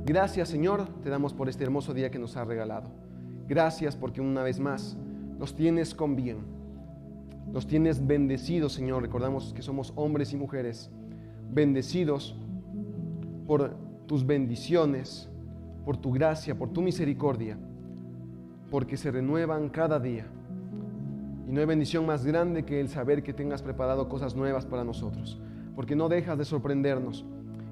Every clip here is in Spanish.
Gracias, Señor, te damos por este hermoso día que nos has regalado. Gracias porque una vez más nos tienes con bien. Nos tienes bendecidos, Señor. Recordamos que somos hombres y mujeres bendecidos por tus bendiciones, por tu gracia, por tu misericordia, porque se renuevan cada día. Y no hay bendición más grande que el saber que tengas preparado cosas nuevas para nosotros, porque no dejas de sorprendernos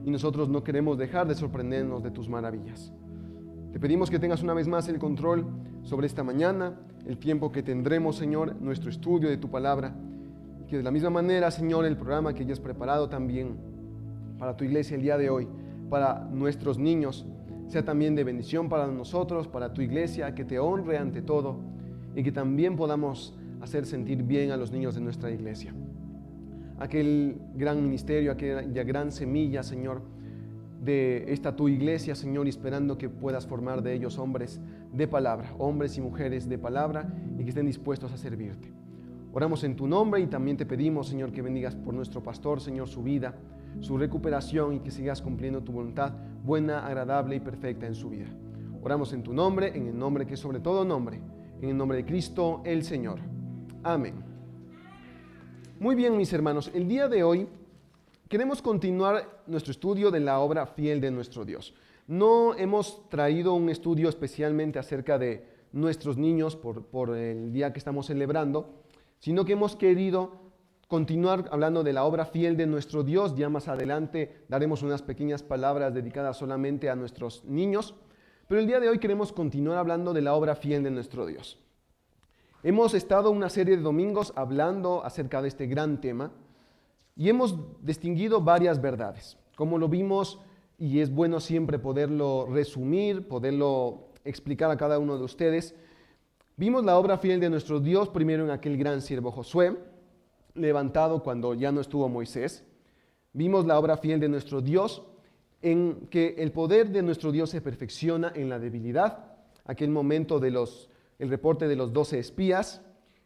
y nosotros no queremos dejar de sorprendernos de tus maravillas. Te pedimos que tengas una vez más el control sobre esta mañana, el tiempo que tendremos, Señor, nuestro estudio de tu palabra, y que de la misma manera, Señor, el programa que hayas preparado también para tu iglesia el día de hoy, para nuestros niños, sea también de bendición para nosotros, para tu iglesia, que te honre ante todo y que también podamos hacer sentir bien a los niños de nuestra iglesia. Aquel gran ministerio, aquella gran semilla, Señor, de esta tu iglesia, Señor, y esperando que puedas formar de ellos hombres de palabra, hombres y mujeres de palabra y que estén dispuestos a servirte. Oramos en tu nombre y también te pedimos, Señor, que bendigas por nuestro pastor, Señor, su vida, su recuperación y que sigas cumpliendo tu voluntad buena, agradable y perfecta en su vida. Oramos en tu nombre, en el nombre que es sobre todo nombre, en el nombre de Cristo el Señor. Amén. Muy bien, mis hermanos, el día de hoy queremos continuar nuestro estudio de la obra fiel de nuestro Dios. No hemos traído un estudio especialmente acerca de nuestros niños por el día que estamos celebrando, sino que hemos querido continuar hablando de la obra fiel de nuestro Dios. Ya más adelante daremos unas pequeñas palabras dedicadas solamente a nuestros niños, pero el día de hoy queremos continuar hablando de la obra fiel de nuestro Dios. Hemos estado una serie de domingos hablando acerca de este gran tema y hemos distinguido varias verdades. Como lo vimos, y es bueno siempre poderlo resumir, poderlo explicar a cada uno de ustedes, vimos la obra fiel de nuestro Dios primero en aquel gran siervo Josué, levantado cuando ya no estuvo Moisés. Vimos la obra fiel de nuestro Dios en que el poder de nuestro Dios se perfecciona en la debilidad, aquel momento el reporte de los 12 espías.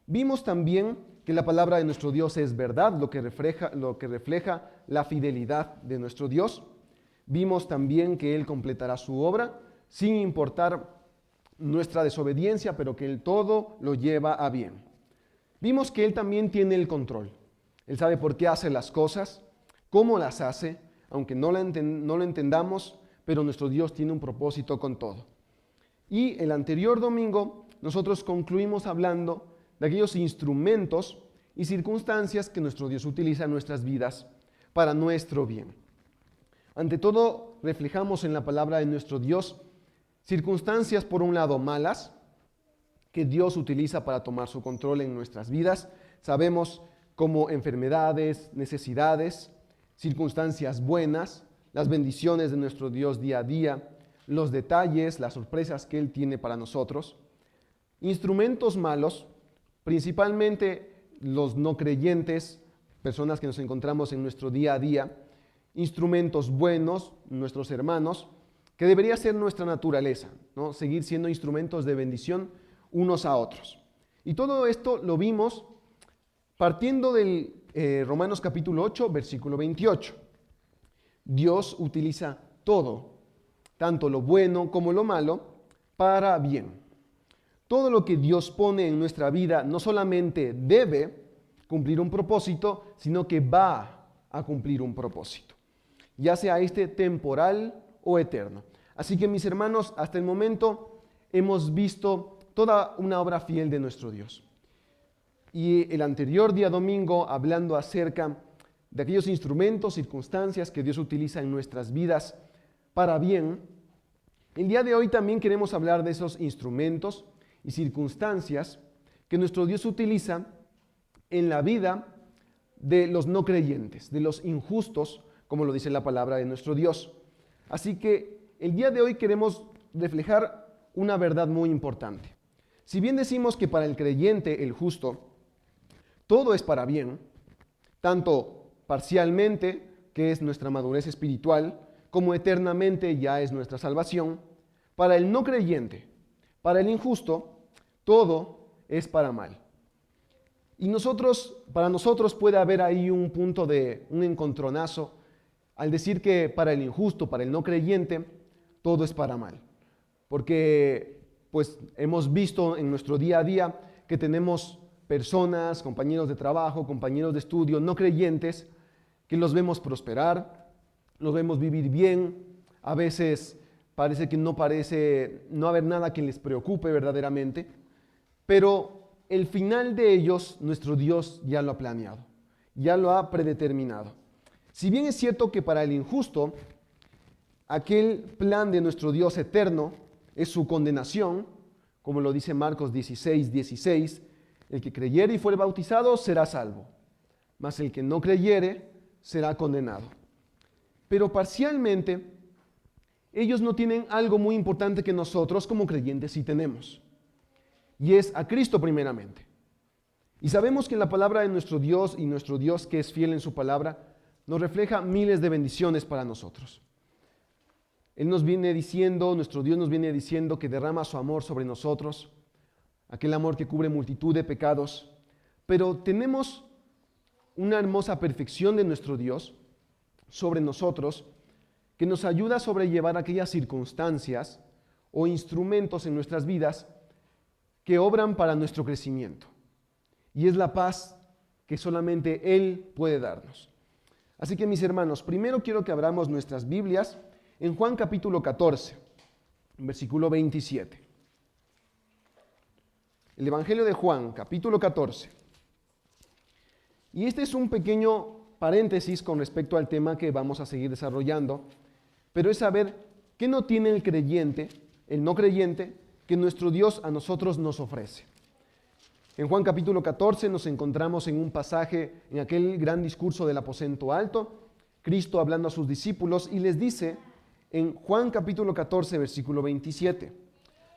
Vimos también que la palabra de nuestro Dios es verdad, lo que refleja la fidelidad de nuestro Dios. Vimos también que Él completará su obra sin importar nuestra desobediencia, pero que Él todo lo lleva a bien. Vimos que Él también tiene el control. Él sabe por qué hace las cosas, cómo las hace, aunque no lo entendamos, pero nuestro Dios tiene un propósito con todo. Y el anterior domingo nosotros concluimos hablando de aquellos instrumentos y circunstancias que nuestro Dios utiliza en nuestras vidas para nuestro bien. Ante todo, reflejamos en la palabra de nuestro Dios circunstancias, por un lado, malas, que Dios utiliza para tomar su control en nuestras vidas. Sabemos como enfermedades, necesidades, circunstancias buenas, las bendiciones de nuestro Dios día a día, los detalles, las sorpresas que Él tiene para nosotros. Instrumentos malos, principalmente los no creyentes, personas que nos encontramos en nuestro día a día. Instrumentos buenos, nuestros hermanos, que debería ser nuestra naturaleza, ¿no? Seguir siendo instrumentos de bendición unos a otros. Y todo esto lo vimos partiendo del Romanos capítulo 8, versículo 28. Dios utiliza todo, tanto lo bueno como lo malo, para bien. Todo lo que Dios pone en nuestra vida no solamente debe cumplir un propósito, sino que va a cumplir un propósito, ya sea este temporal o eterno. Así que, mis hermanos, hasta el momento hemos visto toda una obra fiel de nuestro Dios. Y el anterior día domingo, hablando acerca de aquellos instrumentos, circunstancias que Dios utiliza en nuestras vidas para bien, el día de hoy también queremos hablar de esos instrumentos y circunstancias que nuestro Dios utiliza en la vida de los no creyentes, de los injustos, como lo dice la palabra de nuestro Dios. Así que el día de hoy queremos reflejar una verdad muy importante. Si bien decimos que para el creyente, el justo, todo es para bien, tanto parcialmente, que es nuestra madurez espiritual, como eternamente ya es nuestra salvación, para el no creyente, para el injusto, todo es para mal. Y para nosotros puede haber ahí un punto de un encontronazo al decir que para el injusto, para el no creyente, todo es para mal. Porque pues hemos visto en nuestro día a día que tenemos personas, compañeros de trabajo, compañeros de estudio, no creyentes, que los vemos prosperar, los vemos vivir bien, a veces parece no haber nada que les preocupe verdaderamente, pero el final de ellos, nuestro Dios ya lo ha planeado, ya lo ha predeterminado. Si bien es cierto que para el injusto, aquel plan de nuestro Dios eterno es su condenación, como lo dice Marcos 16:16, el que creyere y fuere bautizado será salvo, mas el que no creyere será condenado. Pero parcialmente, ellos no tienen algo muy importante que nosotros como creyentes sí tenemos, y es a Cristo primeramente. Y sabemos que la palabra de nuestro Dios y nuestro Dios que es fiel en su palabra, nos refleja miles de bendiciones para nosotros. Él nos viene diciendo, nuestro Dios nos viene diciendo que derrama su amor sobre nosotros, aquel amor que cubre multitud de pecados, pero tenemos una hermosa perfección de nuestro Dios sobre nosotros que nos ayuda a sobrellevar aquellas circunstancias o instrumentos en nuestras vidas que obran para nuestro crecimiento. Y es la paz que solamente Él puede darnos. Así que mis hermanos, primero quiero que abramos nuestras Biblias en Juan capítulo 14, versículo 27. El Evangelio de Juan, capítulo 14. Y este es un pequeño paréntesis con respecto al tema que vamos a seguir desarrollando, pero es saber qué no tiene el creyente, el no creyente, que nuestro Dios a nosotros nos ofrece. En Juan capítulo 14 nos encontramos en un pasaje, en aquel gran discurso del aposento alto, Cristo hablando a sus discípulos y les dice en Juan capítulo 14, versículo 27,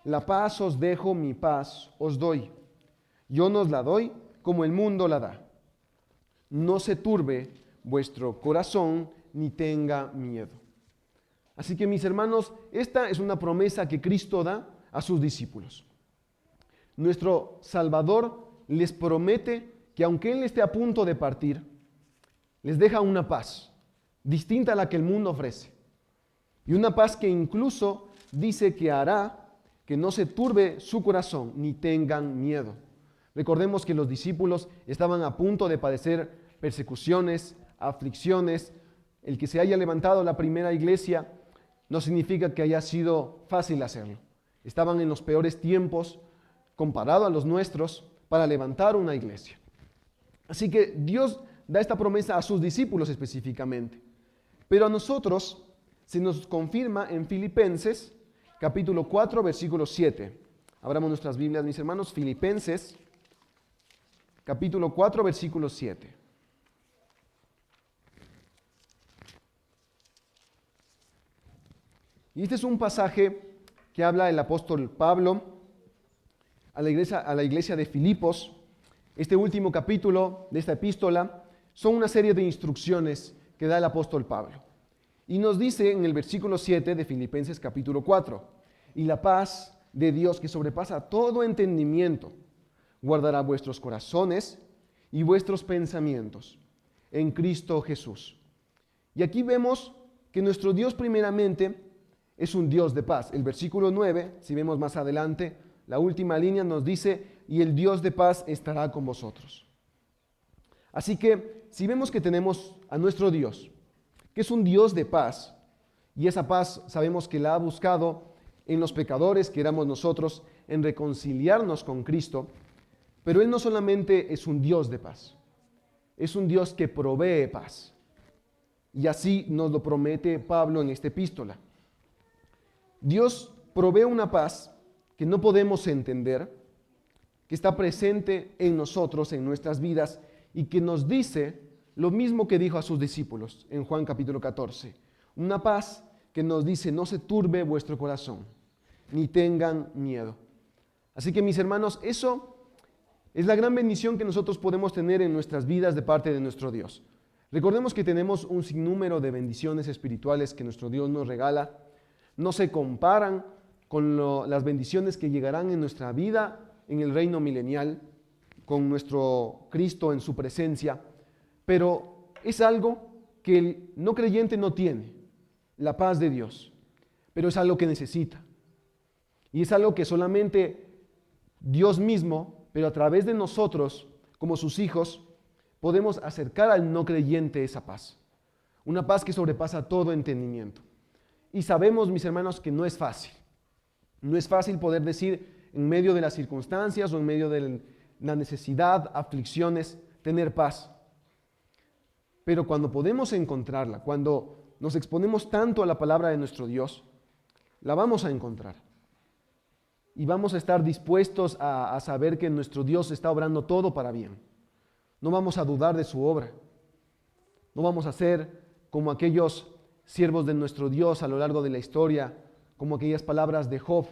la paz os dejo, mi paz os doy. Yo nos la doy como el mundo la da. No se turbe vuestro corazón ni tenga miedo. Así que mis hermanos, esta es una promesa que Cristo da a sus discípulos. Nuestro Salvador les promete que aunque Él esté a punto de partir, les deja una paz distinta a la que el mundo ofrece. Y una paz que incluso dice que hará que no se turbe su corazón ni tengan miedo. Recordemos que los discípulos estaban a punto de padecer persecuciones, aflicciones. El que se haya levantado la primera iglesia no significa que haya sido fácil hacerlo. Estaban en los peores tiempos comparado a los nuestros para levantar una iglesia. Así que Dios da esta promesa a sus discípulos específicamente. Pero a nosotros se nos confirma en Filipenses capítulo 4, versículo 7. Abramos nuestras Biblias, mis hermanos. Filipenses capítulo 4, versículo 7. Y este es un pasaje que habla el apóstol Pablo a la iglesia de Filipos. Este último capítulo de esta epístola son una serie de instrucciones que da el apóstol Pablo. Y nos dice en el versículo 7 de Filipenses capítulo 4, y la paz de Dios que sobrepasa todo entendimiento, guardará vuestros corazones y vuestros pensamientos en Cristo Jesús. Y aquí vemos que nuestro Dios primeramente es un Dios de paz. El versículo 9, si vemos más adelante, la última línea nos dice, y el Dios de paz estará con vosotros. Así que si vemos que tenemos a nuestro Dios, que es un Dios de paz, y esa paz sabemos que la ha buscado en los pecadores que éramos nosotros, en reconciliarnos con Cristo, pero Él no solamente es un Dios de paz, es un Dios que provee paz. Y así nos lo promete Pablo en esta epístola. Dios provee una paz que no podemos entender, que está presente en nosotros, en nuestras vidas, y que nos dice lo mismo que dijo a sus discípulos en Juan capítulo 14. Una paz que nos dice, no se turbe vuestro corazón, ni tengan miedo. Así que mis hermanos, eso es la gran bendición que nosotros podemos tener en nuestras vidas de parte de nuestro Dios. Recordemos que tenemos un sinnúmero de bendiciones espirituales que nuestro Dios nos regala. No se comparan con las bendiciones que llegarán en nuestra vida en el reino milenial, con nuestro Cristo en su presencia, pero es algo que el no creyente no tiene, la paz de Dios. pero es algo que necesita. Y es algo que solamente Dios mismo, pero a través de nosotros, como sus hijos, podemos acercar al no creyente esa paz. Una paz que sobrepasa todo entendimiento. Y sabemos, mis hermanos, que no es fácil. No es fácil poder decir en medio de las circunstancias o en medio de la necesidad, aflicciones, tener paz. Pero cuando podemos encontrarla, cuando nos exponemos tanto a la palabra de nuestro Dios, la vamos a encontrar. Y vamos a estar dispuestos a saber que nuestro Dios está obrando todo para bien. No vamos a dudar de su obra. No vamos a ser como aquellos siervos de nuestro Dios a lo largo de la historia, como aquellas palabras de Job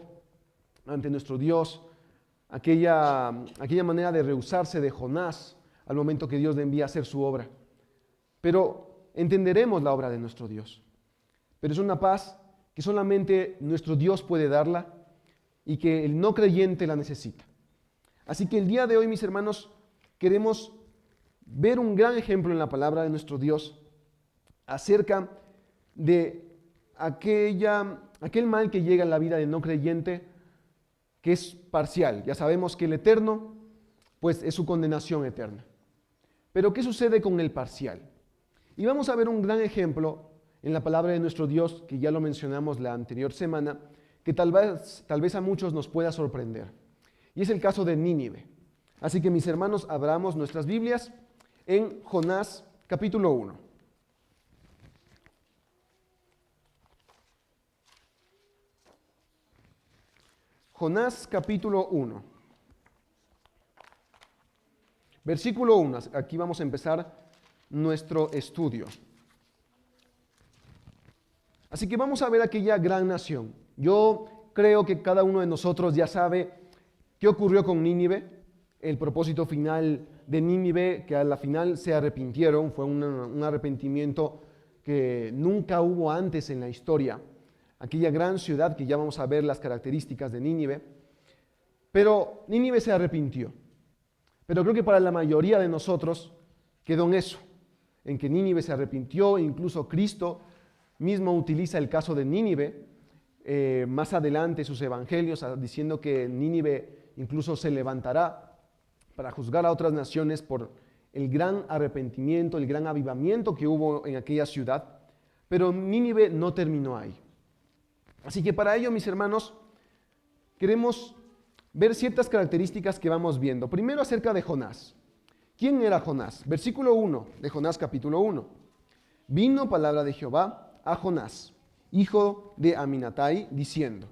ante nuestro Dios, aquella manera de rehusarse de Jonás al momento que Dios le envía a hacer su obra. Pero entenderemos la obra de nuestro Dios. Pero es una paz que solamente nuestro Dios puede darla y que el no creyente la necesita. Así que el día de hoy, mis hermanos, queremos ver un gran ejemplo en la palabra de nuestro Dios acerca de aquel mal que llega en la vida del no creyente, que es parcial. Ya sabemos que el eterno, pues es su condenación eterna. Pero ¿qué sucede con el parcial? Y vamos a ver un gran ejemplo en la palabra de nuestro Dios, que ya lo mencionamos la anterior semana, que tal vez a muchos nos pueda sorprender. Y es el caso de Nínive. Así que, mis hermanos, abramos nuestras Biblias en Jonás capítulo 1. Jonás capítulo 1. Versículo 1. Aquí vamos a empezar nuestro estudio. Así que vamos a ver aquella gran nación. Yo creo que cada uno de nosotros ya sabe qué ocurrió con Nínive, el propósito final de Nínive, que a la final se arrepintieron, fue un arrepentimiento que nunca hubo antes en la historia. Aquella gran ciudad que ya vamos a ver las características de Nínive. Pero Nínive se arrepintió. Pero creo que para la mayoría de nosotros quedó en eso, en que Nínive se arrepintió, incluso Cristo mismo utiliza el caso de Nínive más adelante sus evangelios, diciendo que Nínive incluso se levantará para juzgar a otras naciones por el gran arrepentimiento, el gran avivamiento que hubo en aquella ciudad. Pero Nínive no terminó ahí. Así que para ello, mis hermanos, queremos ver ciertas características que vamos viendo. Primero acerca de Jonás. ¿Quién era Jonás? Versículo 1 de Jonás capítulo 1. Vino palabra de Jehová a Jonás, hijo de Aminatai, diciendo.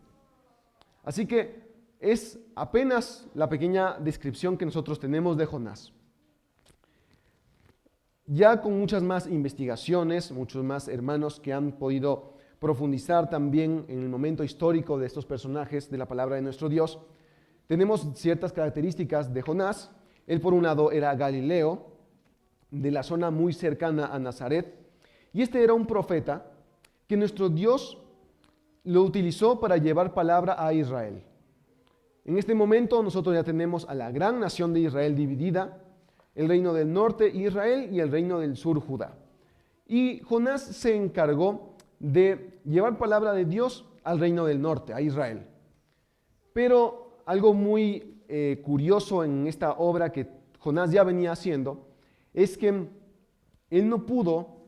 Así que es apenas la pequeña descripción que nosotros tenemos de Jonás. Ya con muchas más investigaciones, muchos más hermanos que han podido profundizar también en el momento histórico de estos personajes de la palabra de nuestro Dios, tenemos ciertas características de Jonás. Él, por un lado, era galileo, de la zona muy cercana a Nazaret, y este era un profeta que nuestro Dios lo utilizó para llevar palabra a Israel. En este momento nosotros ya tenemos a la gran nación de Israel dividida, el reino del norte Israel y el reino del sur Judá. Y Jonás se encargó de llevar palabra de Dios al reino del norte, a Israel. Pero algo muy curioso en esta obra que Jonás ya venía haciendo es que él no pudo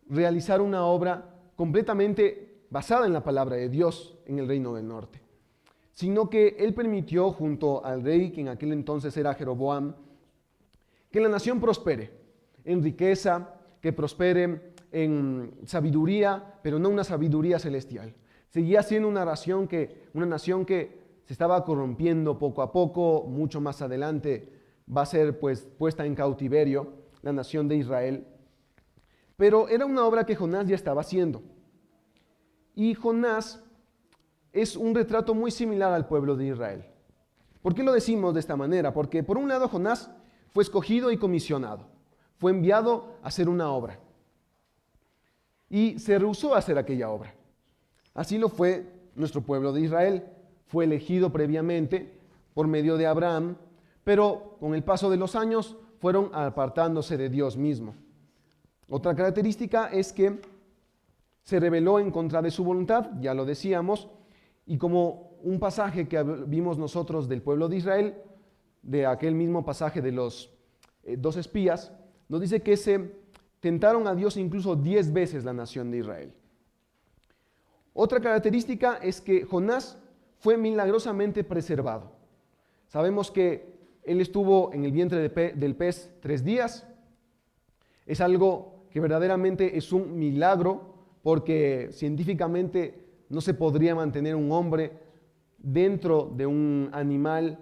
realizar una obra completamente basada en la palabra de Dios en el reino del norte, sino que él permitió junto al rey, que en aquel entonces era Jeroboam, que la nación prospere en riqueza, que prospere en sabiduría, pero no una sabiduría celestial. Seguía siendo una nación que se estaba corrompiendo poco a poco. Mucho más adelante va a ser pues puesta en cautiverio la nación de Israel. Pero era una obra que Jonás ya estaba haciendo. Y Jonás es un retrato muy similar al pueblo de Israel. ¿Por qué lo decimos de esta manera? Porque por un lado Jonás fue escogido y comisionado. Fue enviado a hacer una obra. Y se rehusó a hacer aquella obra. Así lo fue nuestro pueblo de Israel. Fue elegido previamente por medio de Abraham, pero con el paso de los años fueron apartándose de Dios mismo. Otra característica es que Se rebeló en contra de su voluntad, ya lo decíamos, y como un pasaje que vimos nosotros del pueblo de Israel, de aquel mismo pasaje de los dos espías, nos dice que se tentaron a Dios incluso 10 veces la nación de Israel. Otra característica es que Jonás fue milagrosamente preservado. Sabemos que él estuvo en el vientre del pez 3 días. Es algo que verdaderamente es un milagro, porque científicamente no se podría mantener un hombre dentro de un animal,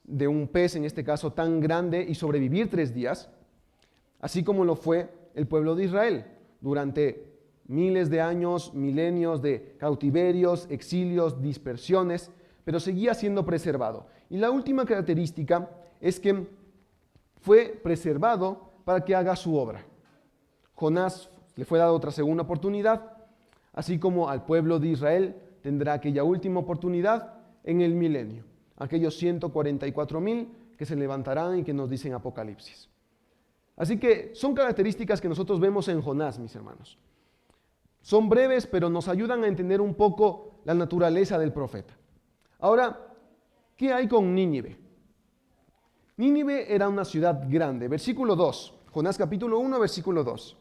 de un pez en este caso tan grande, y sobrevivir 3 días, así como lo fue el pueblo de Israel durante miles de años, milenios de cautiverios, exilios, dispersiones, pero seguía siendo preservado. Y la última característica es que fue preservado para que haga su obra. Jonás le fue dada otra segunda oportunidad, así como al pueblo de Israel tendrá aquella última oportunidad en el milenio. Aquellos 144,000 que se levantarán y que nos dicen Apocalipsis. Así que son características que nosotros vemos en Jonás, mis hermanos. Son breves, pero nos ayudan a entender un poco la naturaleza del profeta. Ahora, ¿qué hay con Nínive? Nínive era una ciudad grande. Versículo 2, Jonás capítulo 1, versículo 2.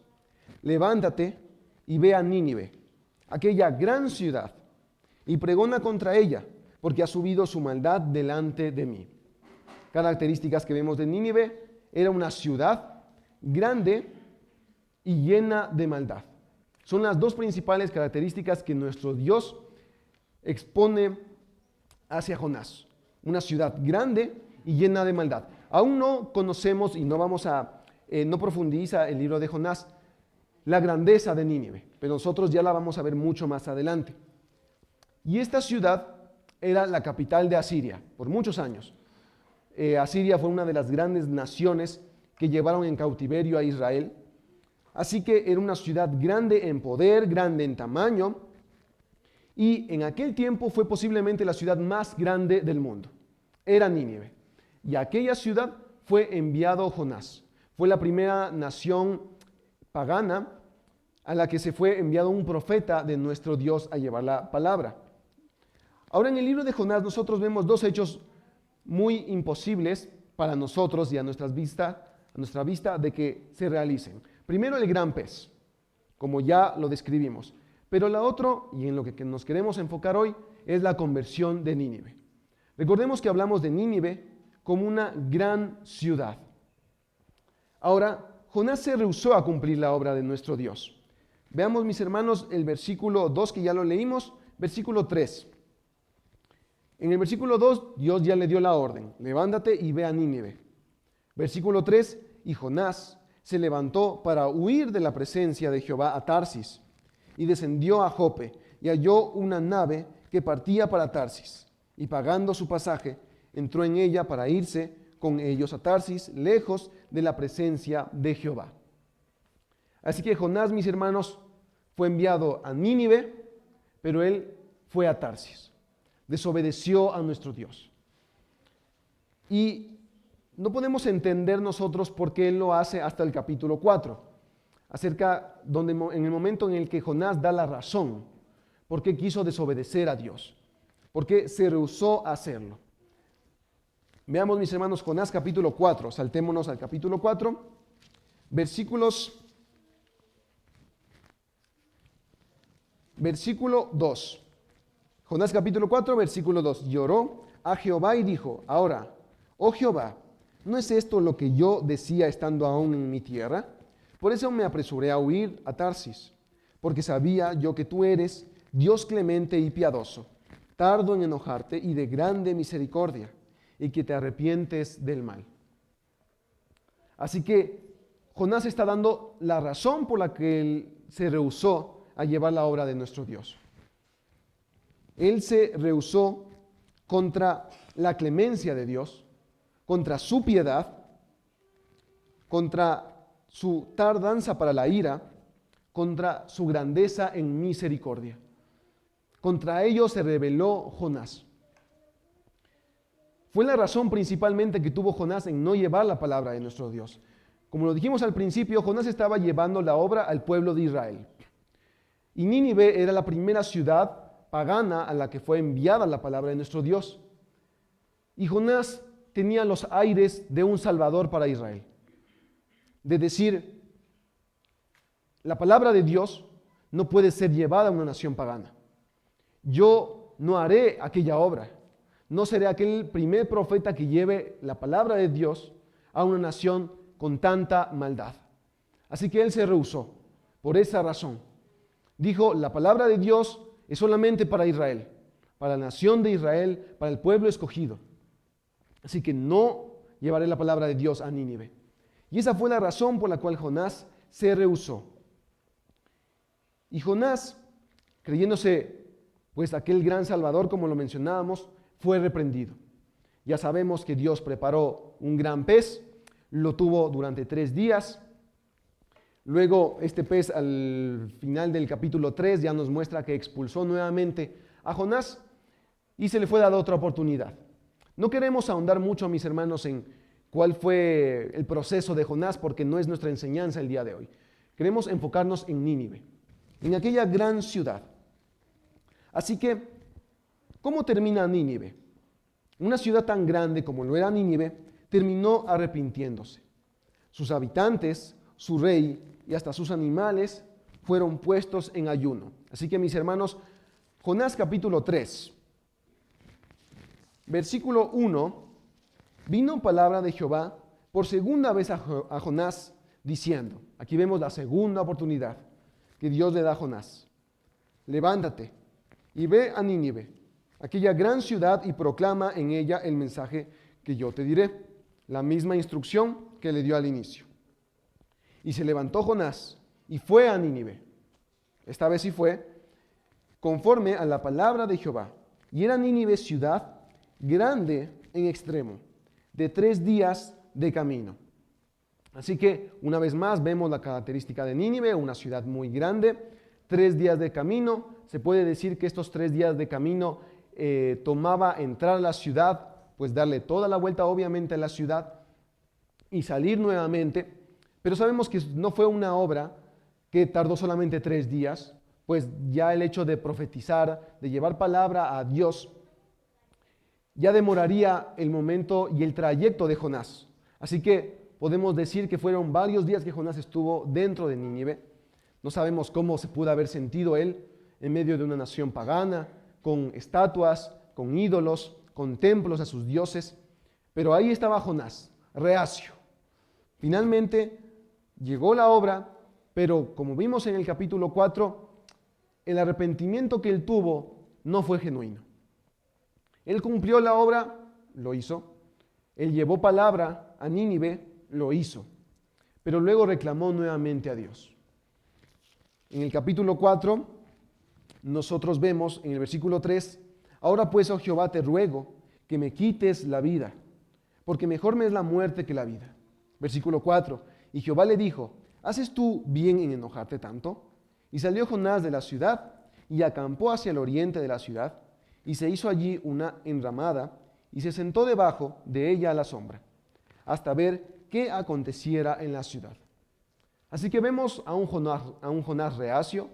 Levántate y ve a Nínive, aquella gran ciudad, y pregona contra ella, porque ha subido su maldad delante de mí. Características que vemos de Nínive: era una ciudad grande y llena de maldad. Son las dos principales características que nuestro Dios expone hacia Jonás. Una ciudad grande y llena de maldad. Aún no conocemos y no profundiza el libro de Jonás la grandeza de Nínive, pero nosotros ya la vamos a ver mucho más adelante. Y esta ciudad era la capital de Asiria por muchos años. Asiria fue una de las grandes naciones que llevaron en cautiverio a Israel. Así que era una ciudad grande en poder, grande en tamaño, y en aquel tiempo fue posiblemente la ciudad más grande del mundo. Era Nínive. Y a aquella ciudad fue enviado Jonás. Fue la primera nación pagana a la que se fue enviado un profeta de nuestro Dios a llevar la palabra. Ahora, en el libro de Jonás nosotros vemos dos hechos muy imposibles para nosotros y a nuestra vista de que se realicen. Primero, el gran pez, como ya lo describimos. Pero la otra, y en lo que nos queremos enfocar hoy, es la conversión de Nínive. Recordemos que hablamos de Nínive como una gran ciudad. Ahora, Jonás se rehusó a cumplir la obra de nuestro Dios. Veamos, mis hermanos, el versículo 2, que ya lo leímos, versículo 3. En el versículo 2, Dios ya le dio la orden: levántate y ve a Nínive. Versículo 3, y Jonás se levantó para huir de la presencia de Jehová a Tarsis, y descendió a Jope, y halló una nave que partía para Tarsis, y pagando su pasaje, entró en ella para irse con ellos a Tarsis, lejos de la presencia de Jehová. Así que Jonás, mis hermanos, fue enviado a Nínive, pero él fue a Tarsis. Desobedeció a nuestro Dios. Y no podemos entender nosotros por qué él lo hace hasta el capítulo 4, en el momento en el que Jonás da la razón por qué quiso desobedecer a Dios, por qué se rehusó a hacerlo. Veamos, mis hermanos, Jonás capítulo 4, saltémonos al capítulo 4, versículo 2. Jonás capítulo 4, versículo 2. Lloró a Jehová y dijo: ahora, oh Jehová, ¿no es esto lo que yo decía estando aún en mi tierra? Por eso me apresuré a huir a Tarsis, porque sabía yo que tú eres Dios clemente y piadoso, tardo en enojarte y de grande misericordia, y que te arrepientes del mal. Así que Jonás está dando la razón por la que él se rehusó a llevar la obra de nuestro Dios. Él se rehusó contra la clemencia de Dios, contra su piedad, contra su tardanza para la ira, contra su grandeza en misericordia. Contra ello se rebeló Jonás. Fue la razón principalmente que tuvo Jonás en no llevar la palabra de nuestro Dios. Como lo dijimos al principio, Jonás estaba llevando la obra al pueblo de Israel. Y Nínive era la primera ciudad pagana a la que fue enviada la palabra de nuestro Dios. Y Jonás tenía los aires de un salvador para Israel. De decir, la palabra de Dios no puede ser llevada a una nación pagana. Yo no haré aquella obra. No seré aquel primer profeta que lleve la palabra de Dios a una nación con tanta maldad. Así que él se rehusó. Por esa razón, dijo, la palabra de Dios es solamente para Israel, para la nación de Israel, para el pueblo escogido. Así que no llevaré la palabra de Dios a Nínive. Y esa fue la razón por la cual Jonás se rehusó. Y Jonás, creyéndose pues aquel gran salvador, como lo mencionábamos, fue reprendido. Ya sabemos que Dios preparó un gran pez, lo tuvo durante 3 días. Luego este pez al final del capítulo 3 ya nos muestra que expulsó nuevamente a Jonás y se le fue dada otra oportunidad. No queremos ahondar mucho, mis hermanos, en cuál fue el proceso de Jonás, porque no es nuestra enseñanza el día de hoy. Queremos enfocarnos en Nínive, en aquella gran ciudad. Así que, ¿cómo termina Nínive? Una ciudad tan grande como lo era Nínive terminó arrepintiéndose. Sus habitantes, su rey y hasta sus animales fueron puestos en ayuno. Así que, mis hermanos, Jonás capítulo 3, versículo 1, vino palabra de Jehová por segunda vez a Jonás diciendo, aquí vemos la segunda oportunidad que Dios le da a Jonás. Levántate y ve a Nínive, aquella gran ciudad, y proclama en ella el mensaje que yo te diré. La misma instrucción que le dio al inicio. Y se levantó Jonás y fue a Nínive. Esta vez sí fue conforme a la palabra de Jehová. Y era Nínive ciudad grande en extremo, de 3 días de camino. Así que una vez más vemos la característica de Nínive, una ciudad muy grande, 3 días de camino. Se puede decir que estos 3 días de camino tomaba entrar a la ciudad, pues darle toda la vuelta obviamente a la ciudad y salir nuevamente. Pero sabemos que no fue una obra que tardó solamente 3 días, pues ya el hecho de profetizar, de llevar palabra a Dios, ya demoraría el momento y el trayecto de Jonás. Así que podemos decir que fueron varios días que Jonás estuvo dentro de Nínive. No sabemos cómo se pudo haber sentido él en medio de una nación pagana, con estatuas, con ídolos, con templos a sus dioses. Pero ahí estaba Jonás, reacio. Finalmente llegó la obra, pero como vimos en el capítulo 4, el arrepentimiento que él tuvo no fue genuino. Él cumplió la obra, lo hizo. Él llevó palabra a Nínive, lo hizo. Pero luego reclamó nuevamente a Dios. En el capítulo 4, nosotros vemos en el versículo 3, ahora pues, oh Jehová, te ruego que me quites la vida, porque mejor me es la muerte que la vida. Versículo 4, y Jehová le dijo, ¿haces tú bien en enojarte tanto? Y salió Jonás de la ciudad y acampó hacia el oriente de la ciudad, y se hizo allí una enramada, y se sentó debajo de ella a la sombra, hasta ver qué aconteciera en la ciudad. Así que vemos a un Jonás reacio,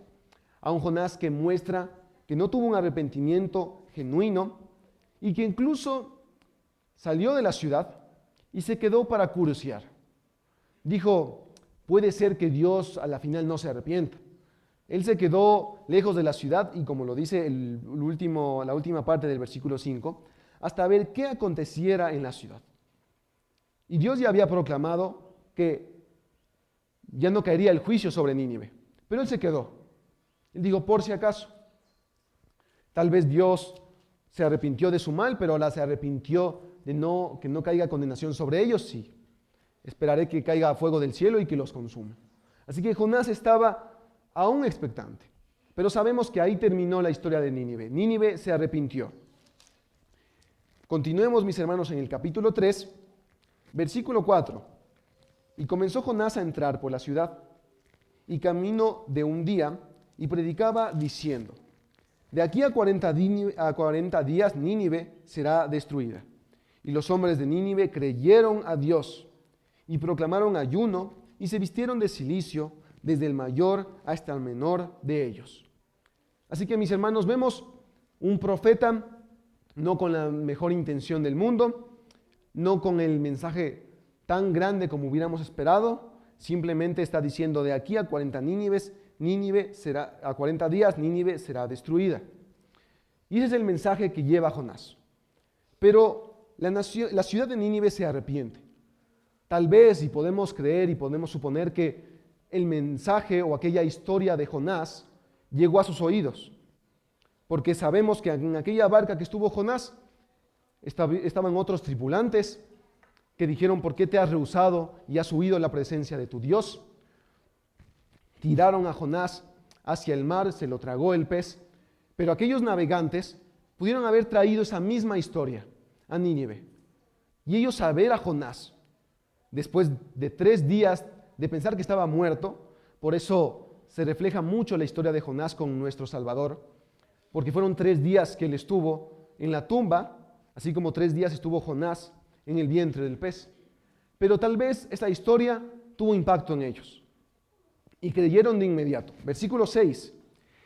a un Jonás que muestra que no tuvo un arrepentimiento genuino, y que incluso salió de la ciudad y se quedó para curiosear. Dijo, puede ser que Dios a la final no se arrepienta. Él se quedó lejos de la ciudad y, como lo dice la última parte del versículo 5, hasta ver qué aconteciera en la ciudad. Y Dios ya había proclamado que ya no caería el juicio sobre Nínive, pero él se quedó. Él dijo, por si acaso. Tal vez Dios se arrepintió de su mal, pero ahora se arrepintió de que no caiga condenación sobre ellos, sí. Esperaré que caiga fuego del cielo y que los consuma. Así que Jonás estaba aún expectante. Pero sabemos que ahí terminó la historia de Nínive. Nínive se arrepintió. Continuemos, mis hermanos, en el capítulo 3, versículo 4. Y comenzó Jonás a entrar por la ciudad, y camino de un día, y predicaba diciendo, de aquí a 40 días Nínive será destruida. Y los hombres de Nínive creyeron a Dios, y proclamaron ayuno, y se vistieron de cilicio, desde el mayor hasta el menor de ellos. Así que, mis hermanos, vemos un profeta no con la mejor intención del mundo, no con el mensaje tan grande como hubiéramos esperado, simplemente está diciendo de aquí a 40 a 40 días, Nínive será destruida. Y ese es el mensaje que lleva Jonás. Pero la ciudad de Nínive se arrepiente. Tal vez, y podemos creer y podemos suponer que el mensaje o aquella historia de Jonás llegó a sus oídos, porque sabemos que en aquella barca que estuvo Jonás estaban otros tripulantes que dijeron: ¿por qué te has rehusado y has huido de la presencia de tu Dios? Tiraron a Jonás hacia el mar, se lo tragó el pez, pero aquellos navegantes pudieron haber traído esa misma historia a Nínive. Y ellos, al ver a Jonás, después de 3 días de pensar que estaba muerto, por eso se refleja mucho la historia de Jonás con nuestro Salvador, porque fueron 3 días que él estuvo en la tumba, así como 3 días estuvo Jonás en el vientre del pez. Pero tal vez esta historia tuvo impacto en ellos y creyeron de inmediato. Versículo 6.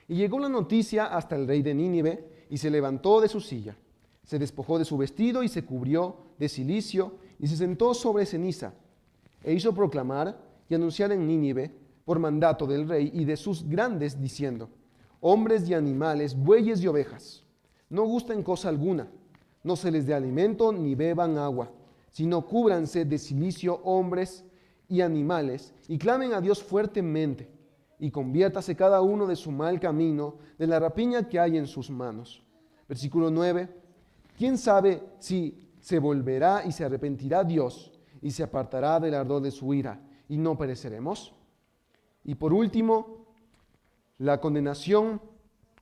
Y llegó la noticia hasta el rey de Nínive, y se levantó de su silla, se despojó de su vestido y se cubrió de cilicio y se sentó sobre ceniza, e hizo proclamar y anunciar en Nínive por mandato del rey y de sus grandes, diciendo: hombres y animales, bueyes y ovejas, no gusten cosa alguna, no se les dé alimento ni beban agua, sino cúbranse de cilicio hombres y animales, y clamen a Dios fuertemente, y conviértase cada uno de su mal camino, de la rapiña que hay en sus manos. Versículo 9. ¿Quién sabe si se volverá y se arrepentirá Dios, y se apartará del ardor de su ira, y no pereceremos? Y por último, la condenación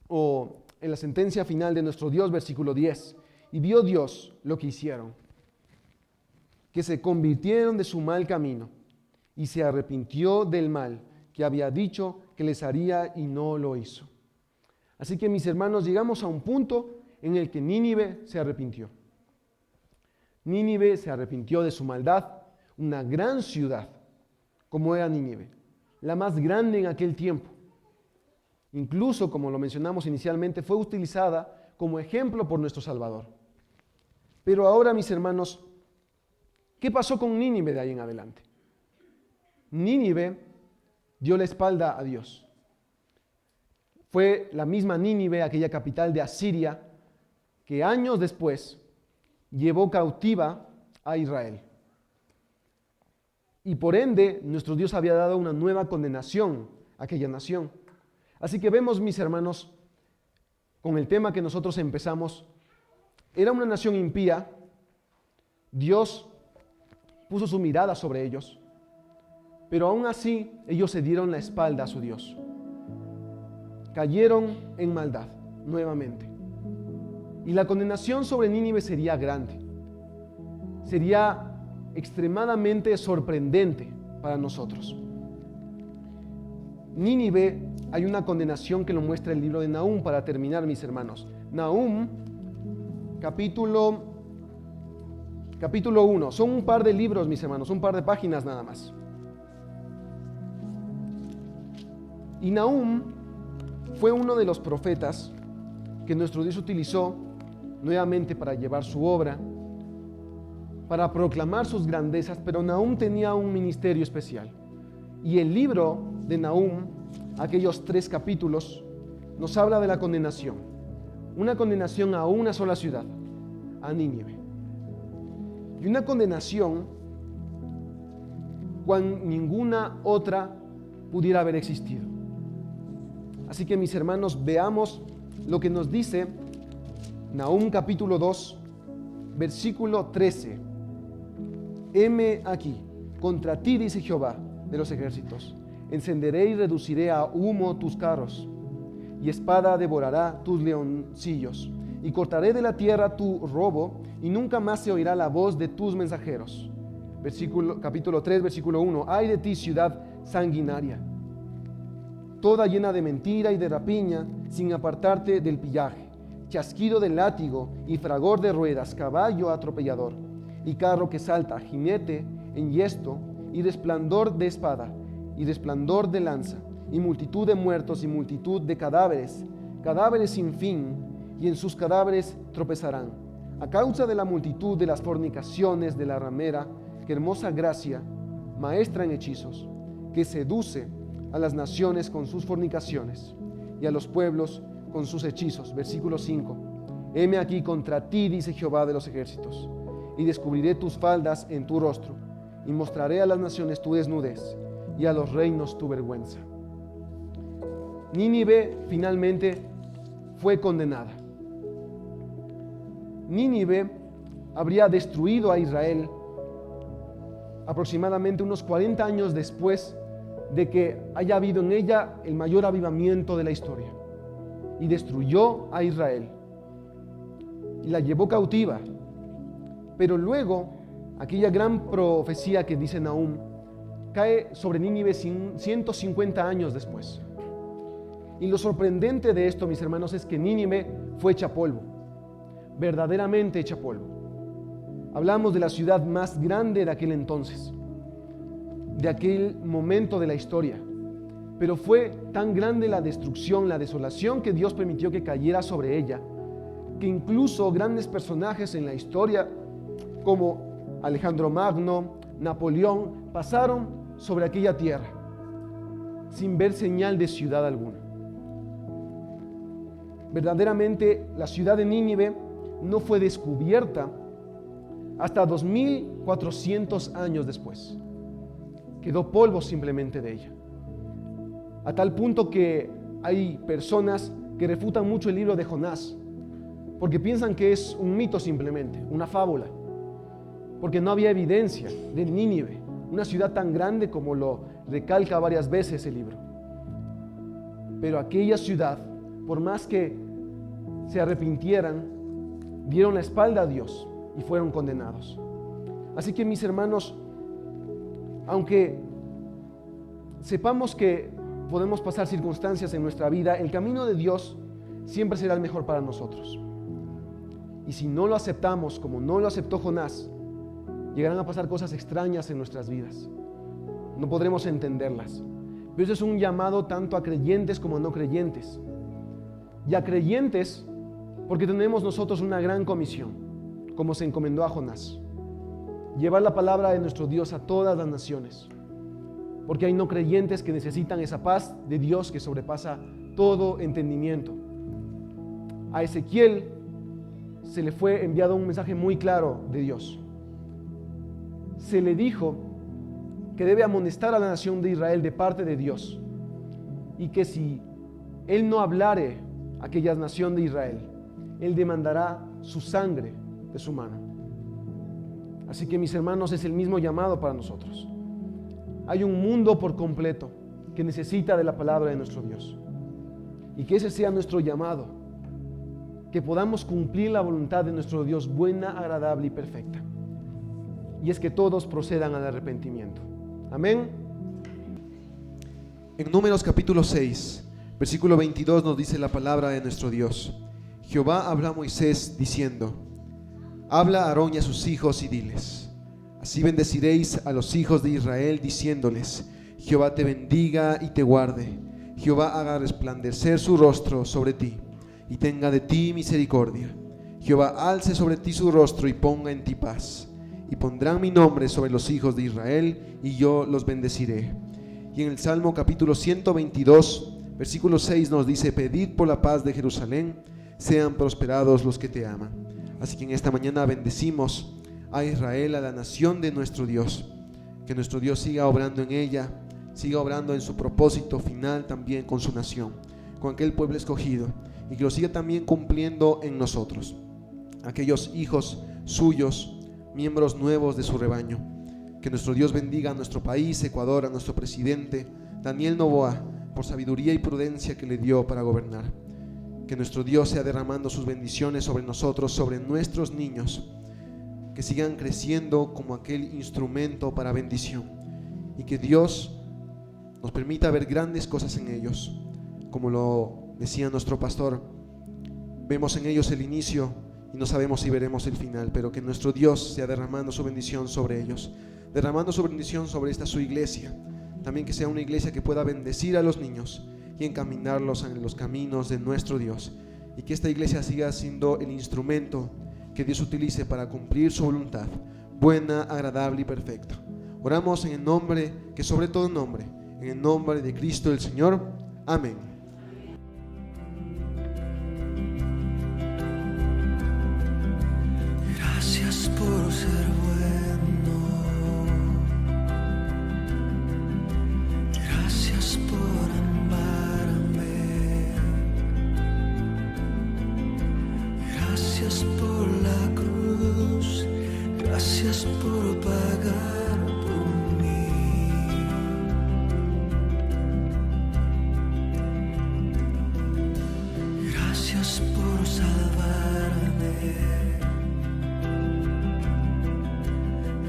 o en la sentencia final de nuestro Dios, versículo 10. Y vio Dios lo que hicieron, que se convirtieron de su mal camino, y se arrepintió del mal que había dicho que les haría, y no lo hizo. Así que, mis hermanos, llegamos a un punto en el que Nínive se arrepintió. Nínive se arrepintió de su maldad, una gran ciudad como era Nínive, la más grande en aquel tiempo. Incluso, como lo mencionamos inicialmente, fue utilizada como ejemplo por nuestro Salvador. Pero ahora, mis hermanos, ¿qué pasó con Nínive de ahí en adelante? Nínive dio la espalda a Dios. Fue la misma Nínive, aquella capital de Asiria, que años después llevó cautiva a Israel. Y por ende, nuestro Dios había dado una nueva condenación a aquella nación. Así que vemos, mis hermanos, con el tema que nosotros empezamos, era una nación impía. Dios puso su mirada sobre ellos, pero aún así ellos se dieron la espalda a su Dios. Cayeron en maldad nuevamente. Y la condenación sobre Nínive sería grande. Sería extremadamente sorprendente para nosotros. Nínive, hay una condenación que lo muestra el libro de Nahum para terminar, mis hermanos. Nahum, capítulo 1. Son un par de libros, mis hermanos, un par de páginas nada más. Y Nahum fue uno de los profetas que nuestro Dios utilizó nuevamente para llevar su obra, para proclamar sus grandezas, pero Nahum tenía un ministerio especial. Y el libro de Nahum, aquellos 3 capítulos, nos habla de la condenación. Una condenación a una sola ciudad, a Nínive. Y una condenación cuando ninguna otra pudiera haber existido. Así que, mis hermanos, veamos lo que nos dice Nahum capítulo 2, versículo 13. Heme aquí, contra ti, dice Jehová de los ejércitos, encenderé y reduciré a humo tus carros, y espada devorará tus leoncillos, y cortaré de la tierra tu robo, y nunca más se oirá la voz de tus mensajeros. Capítulo 3, versículo 1. Ay de ti, ciudad sanguinaria, toda llena de mentira y de rapiña, sin apartarte del pillaje, chasquido de látigo y fragor de ruedas, caballo atropellador, y carro que salta, jinete enhiesto, y resplandor de espada, y resplandor de lanza, y multitud de muertos y multitud de cadáveres cadáveres sin fin, y en sus cadáveres tropezarán, a causa de la multitud de las fornicaciones de la ramera, que hermosa gracia, maestra en hechizos, que seduce a las naciones con sus fornicaciones y a los pueblos con sus hechizos. Versículo 5. Heme aquí contra ti, dice Jehová de los ejércitos, y descubriré tus faldas en tu rostro, y mostraré a las naciones tu desnudez, y a los reinos tu vergüenza. Nínive finalmente fue condenada. Nínive habría destruido a Israel aproximadamente unos 40 años después de que haya habido en ella el mayor avivamiento de la historia, y destruyó a Israel y la llevó cautiva. Pero luego aquella gran profecía que dice Nahum cae sobre Nínive 150 años después. Y lo sorprendente de esto, mis hermanos, es que Nínive fue hecha polvo, verdaderamente hecha polvo. Hablamos de la ciudad más grande de aquel entonces, de aquel momento de la historia. Pero fue tan grande la destrucción, la desolación que Dios permitió que cayera sobre ella, que incluso grandes personajes en la historia, como Alejandro Magno, Napoleón, pasaron sobre aquella tierra sin ver señal de ciudad alguna. Verdaderamente, la ciudad de Nínive no fue descubierta hasta 2400 años después. Quedó polvo simplemente de ella. A tal punto que hay personas que refutan mucho el libro de Jonás, porque piensan que es un mito simplemente, una fábula, porque no había evidencia de Nínive, una ciudad tan grande como lo recalca varias veces el libro. Pero aquella ciudad, por más que se arrepintieran, dieron la espalda a Dios y fueron condenados. Así que, mis hermanos, aunque sepamos que podemos pasar circunstancias en nuestra vida, el camino de Dios siempre será el mejor para nosotros. Y si no lo aceptamos, como no lo aceptó Jonás, llegarán a pasar cosas extrañas en nuestras vidas. No podremos entenderlas. Pero eso es un llamado tanto a creyentes como a no creyentes. Y a creyentes, porque tenemos nosotros una gran comisión, como se encomendó a Jonás: llevar la palabra de nuestro Dios a todas las naciones. Porque hay no creyentes que necesitan esa paz de Dios que sobrepasa todo entendimiento. A Ezequiel se le fue enviado un mensaje muy claro de Dios. Se le dijo que debe amonestar a la nación de Israel de parte de Dios, y que si él no hablare a aquella nación de Israel, él demandará su sangre de su mano. Así que, mis hermanos, es el mismo llamado para nosotros. Hay un mundo por completo que necesita de la palabra de nuestro Dios, y que ese sea nuestro llamado, que podamos cumplir la voluntad de nuestro Dios buena, agradable y perfecta, y es que todos procedan al arrepentimiento. Amén. En Números capítulo 6, versículo 22 nos dice la palabra de nuestro Dios: Jehová habló a Moisés diciendo: habla a Aarón y a sus hijos y diles: así bendeciréis a los hijos de Israel, diciéndoles: Jehová te bendiga y te guarde. Jehová haga resplandecer su rostro sobre ti y tenga de ti misericordia. Jehová alce sobre ti su rostro y ponga en ti paz. Y pondrán mi nombre sobre los hijos de Israel, y yo los bendeciré. Y en el Salmo capítulo 122, versículo 6 nos dice: pedid por la paz de Jerusalén, sean prosperados los que te aman. Así que en esta mañana bendecimos a Israel, a la nación de nuestro Dios. Que nuestro Dios siga obrando en ella, siga obrando en su propósito final también con su nación, con aquel pueblo escogido, y que lo siga también cumpliendo en nosotros, aquellos hijos suyos, miembros nuevos de su rebaño. Que nuestro Dios bendiga a nuestro país, Ecuador, a nuestro presidente Daniel Noboa, por sabiduría y prudencia que le dio para gobernar. Que nuestro Dios sea derramando sus bendiciones sobre nosotros, sobre nuestros niños, que sigan creciendo como aquel instrumento para bendición, y que Dios nos permita ver grandes cosas en ellos. Como lo decía nuestro pastor, vemos en ellos el inicio y no sabemos si veremos el final, pero que nuestro Dios sea derramando su bendición sobre ellos, derramando su bendición sobre esta su iglesia, también que sea una iglesia que pueda bendecir a los niños, y encaminarlos en los caminos de nuestro Dios. Y que esta iglesia siga siendo el instrumento que Dios utilice para cumplir su voluntad, buena, agradable y perfecta. Oramos en el nombre, que sobre todo nombre, en el nombre de Cristo el Señor. Amén. Gracias por ser bueno. Gracias por amarme. Gracias por la cruz. Gracias por pagar por mí. Gracias por salvarme.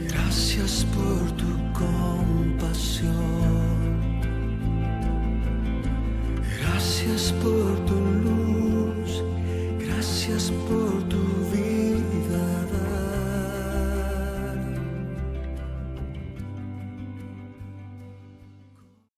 Gracias por tu compasión. Gracias por tu luz. Gracias por